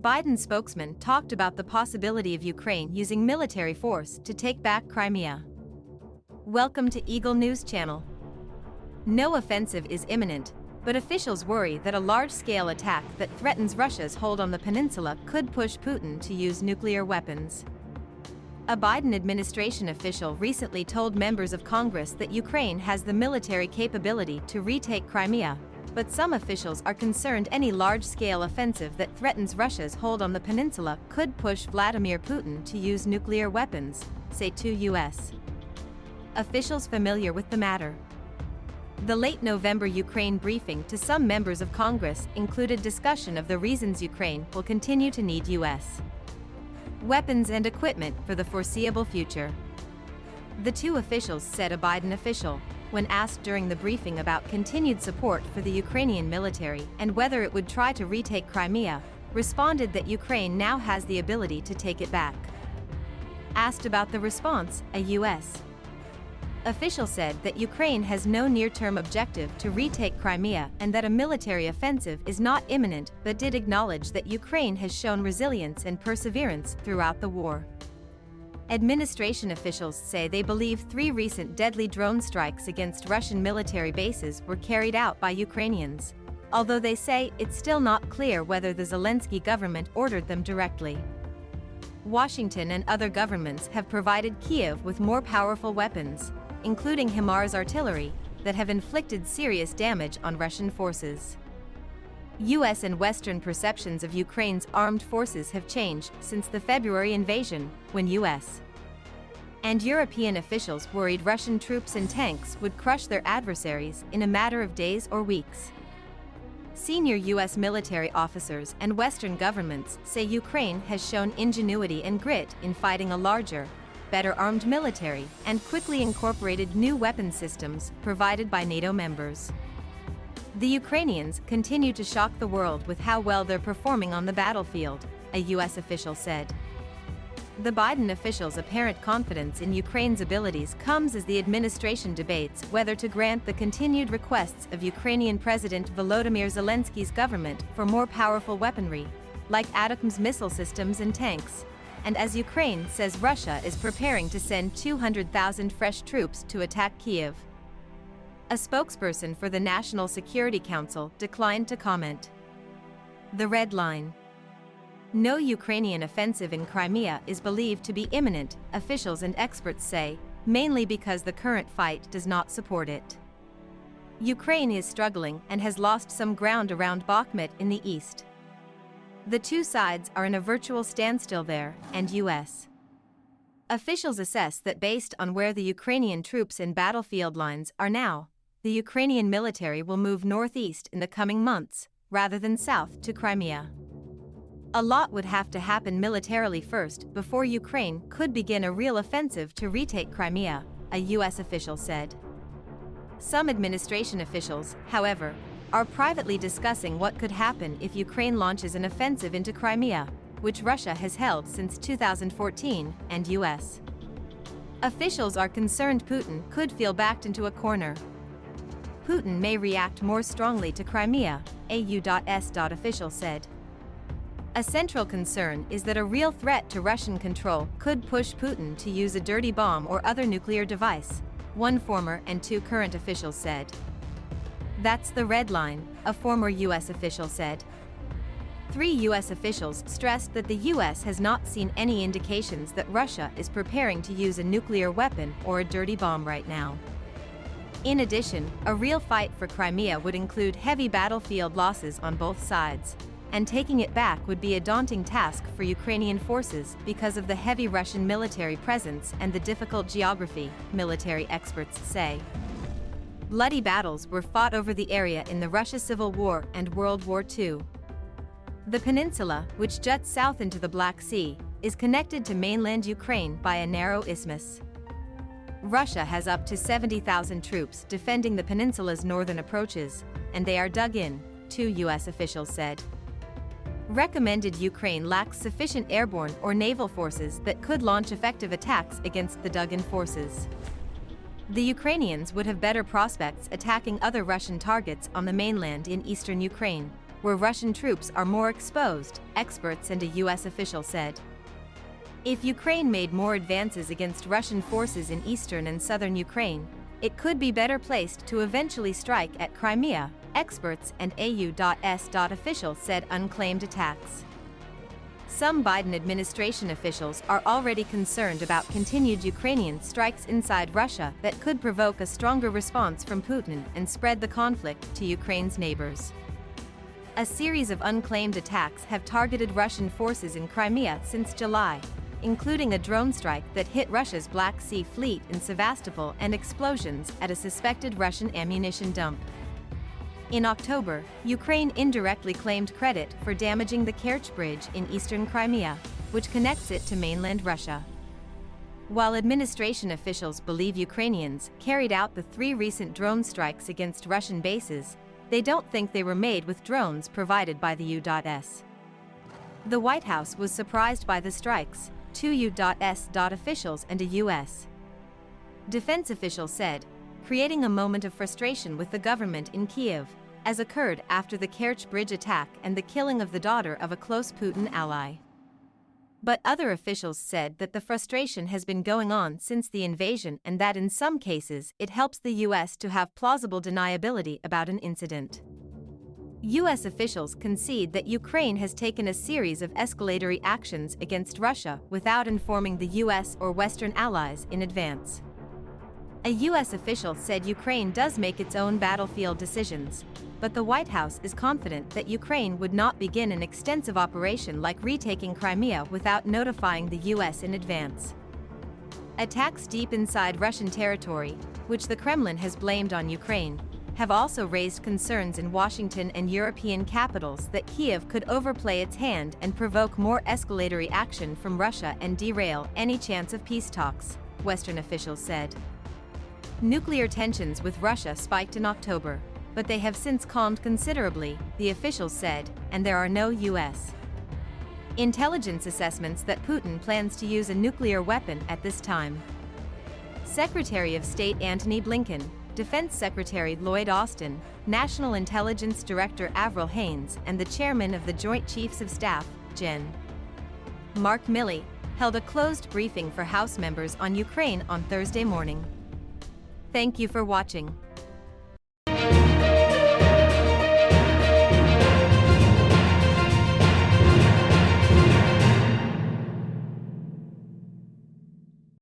Biden's spokesman talked about the possibility of Ukraine using military force to take back Crimea. Welcome to Eagle News Channel. No offensive is imminent, but officials worry that a large-scale attack that threatens Russia's hold on the peninsula could push Putin to use nuclear weapons. A Biden administration official recently told members of Congress that Ukraine has the military capability to retake Crimea, but some officials are concerned any large-scale offensive that threatens Russia's hold on the peninsula could push Vladimir Putin to use nuclear weapons, say two U.S. officials familiar with the matter. The late November Ukraine briefing to some members of Congress included discussion of the reasons Ukraine will continue to need U.S. weapons and equipment for the foreseeable future. The two officials said. A Biden official, when asked during the briefing about continued support for the Ukrainian military and whether it would try to retake Crimea, responded that Ukraine now has the ability to take it back. Asked about the response, a U.S. official said that Ukraine has no near-term objective to retake Crimea and that a military offensive is not imminent, but did acknowledge that Ukraine has shown resilience and perseverance throughout the war. Administration officials say they believe 3 recent deadly drone strikes against Russian military bases were carried out by Ukrainians, although they say it's still not clear whether the Zelensky government ordered them directly. Washington and other governments have provided Kyiv with more powerful weapons, including HIMARS artillery, that have inflicted serious damage on Russian forces. U.S. and Western perceptions of Ukraine's armed forces have changed since the February invasion, when U.S. and European officials worried Russian troops and tanks would crush their adversaries in a matter of days or weeks. Senior U.S. military officers and Western governments say Ukraine has shown ingenuity and grit in fighting a larger, better-armed military and quickly incorporated new weapon systems provided by NATO members. The Ukrainians continue to shock the world with how well they're performing on the battlefield, a U.S. official said. The Biden official's apparent confidence in Ukraine's abilities comes as the administration debates whether to grant the continued requests of Ukrainian President Volodymyr Zelensky's government for more powerful weaponry, like ATACMS missile systems and tanks, and as Ukraine says Russia is preparing to send 200,000 fresh troops to attack Kyiv. A spokesperson for the National Security Council declined to comment. The red line. No Ukrainian offensive in Crimea is believed to be imminent, officials and experts say, mainly because the current fight does not support it. Ukraine is struggling and has lost some ground around Bakhmut in the east. The two sides are in a virtual standstill there, and U.S. officials assess that based on where the Ukrainian troops and battlefield lines are now, the Ukrainian military will move northeast in the coming months, rather than south to Crimea. A lot would have to happen militarily first before Ukraine could begin a real offensive to retake Crimea, a U.S. official said. Some administration officials, however, are privately discussing what could happen if Ukraine launches an offensive into Crimea, which Russia has held since 2014, and U.S. officials are concerned Putin could feel backed into a corner. Putin may react more strongly to Crimea, a U.S. official said. A central concern is that a real threat to Russian control could push Putin to use a dirty bomb or other nuclear device, one former and 2 current officials said. That's the red line, a former U.S. official said. 3 U.S. officials stressed that the U.S. has not seen any indications that Russia is preparing to use a nuclear weapon or a dirty bomb right now. In addition, a real fight for Crimea would include heavy battlefield losses on both sides, and taking it back would be a daunting task for Ukrainian forces because of the heavy Russian military presence and the difficult geography, military experts say. Bloody battles were fought over the area in the Russia Civil War and World War II. The peninsula, which juts south into the Black Sea, is connected to mainland Ukraine by a narrow isthmus. Russia has up to 70,000 troops defending the peninsula's northern approaches, and they are dug in, 2 U.S. officials said. Recommended Ukraine lacks sufficient airborne or naval forces that could launch effective attacks against the dug-in forces. The Ukrainians would have better prospects attacking other Russian targets on the mainland in eastern Ukraine, where Russian troops are more exposed, experts and a U.S. official said. If Ukraine made more advances against Russian forces in eastern and southern Ukraine, it could be better placed to eventually strike at Crimea, experts and AU.S. officials said. Unclaimed attacks. Some Biden administration officials are already concerned about continued Ukrainian strikes inside Russia that could provoke a stronger response from Putin and spread the conflict to Ukraine's neighbors. A series of unclaimed attacks have targeted Russian forces in Crimea since July, including a drone strike that hit Russia's Black Sea Fleet in Sevastopol and explosions at a suspected Russian ammunition dump. In October, Ukraine indirectly claimed credit for damaging the Kerch Bridge in eastern Crimea, which connects it to mainland Russia. While administration officials believe Ukrainians carried out the 3 recent drone strikes against Russian bases, they don't think they were made with drones provided by the U.S. The White House was surprised by the strikes, 2 U.S. officials and a U.S. defense official said, creating a moment of frustration with the government in Kyiv, as occurred after the Kerch Bridge attack and the killing of the daughter of a close Putin ally. But other officials said that the frustration has been going on since the invasion and that in some cases it helps the U.S. to have plausible deniability about an incident. U.S. officials concede that Ukraine has taken a series of escalatory actions against Russia without informing the U.S. or Western allies in advance. A U.S. official said Ukraine does make its own battlefield decisions, but the White House is confident that Ukraine would not begin an extensive operation like retaking Crimea without notifying the U.S. in advance. Attacks deep inside Russian territory, which the Kremlin has blamed on Ukraine, have also raised concerns in Washington and European capitals that Kyiv could overplay its hand and provoke more escalatory action from Russia and derail any chance of peace talks, Western officials said. Nuclear tensions with Russia spiked in October, but they have since calmed considerably, the officials said, and there are no U.S. intelligence assessments that Putin plans to use a nuclear weapon at this time. Secretary of State Antony Blinken, Defense Secretary Lloyd Austin, National Intelligence Director Avril Haines, and the Chairman of the Joint Chiefs of Staff, Gen. Mark Milley, held a closed briefing for House members on Ukraine on Thursday morning. Thank you for watching.